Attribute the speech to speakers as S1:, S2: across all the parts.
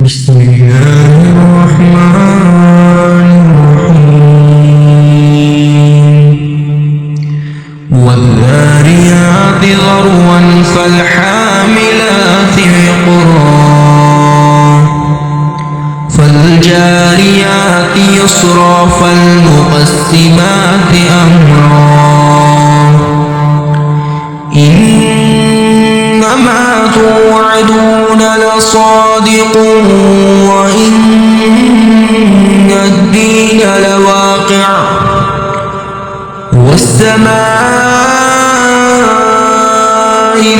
S1: بسم الله الرحمن الرحيم والذاريات ذروا فالحاملات وقرا فالجاريات يسرا فالمقسمات أمرا إنما توعدون لصادق وإن الدين لواقع والسماء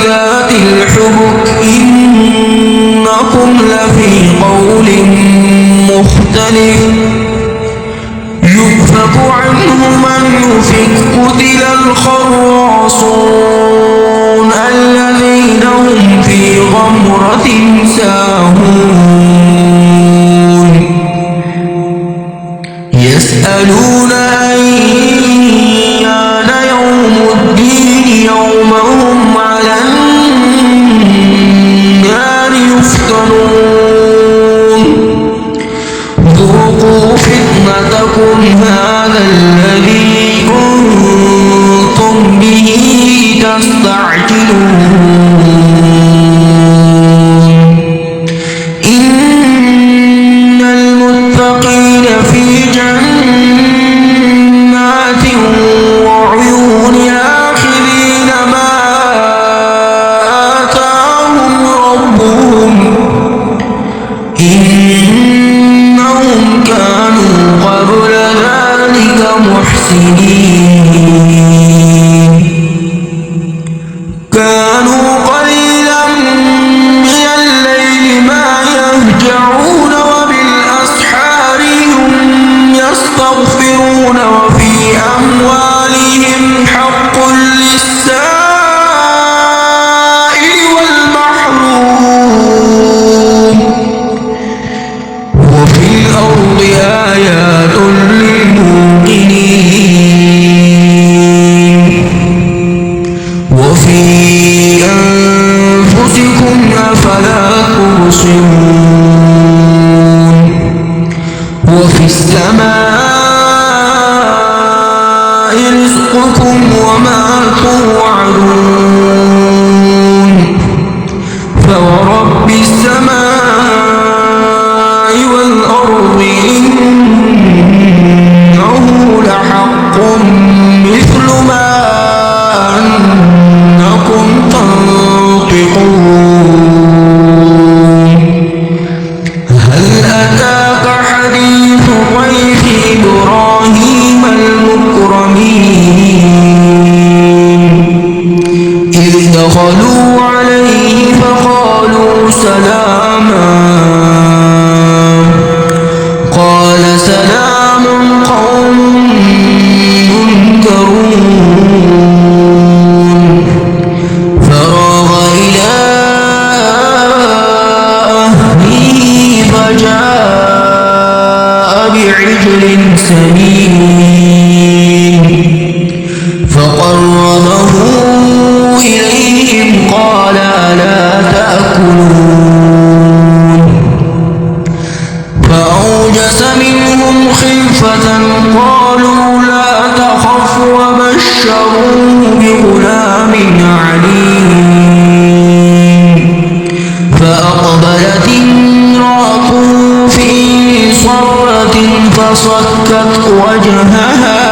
S1: ذات الحبك إنكم لفي قول مختلف يؤفك عنه من يؤفك قتل الخراصون الذين هم في غمرة ساهون يسألون أيان يوم الدين يوم هم على النار يفتنون ذوقوا فتنتكم هذا الذي كنتم به تستعجلون إن المتقين في جنات وعيون آخذين ما آتاهم ربهم إنهم كانوا قبل ذلك محسنين كانوا قليلا من الليل ما يهجعون وبالأسحار هم يستغفرون وفي أموالهم حق للسائل والمحروم وفي الأرض آيات للموقنين وفي أنفسكم أفلا تبصرون وفي السماء رزقكم وما توعدون فورب السماء والأرض إنه لحق مثل ما أنكم تنطقون هل أتاك حديث ضيف إبراهيم المكرمين إذ دخلوا عليه فقالوا سلاما قال سلام قوم منكرون فراغ إلى أهله فجاء بعجل سمين فقربه إليهم قال ألا تأكلون فأوجس منهم خيفة قالوا لا تخف وبشروه بغلام عليم فأقبلت امرأته في صرة فصكت وجهها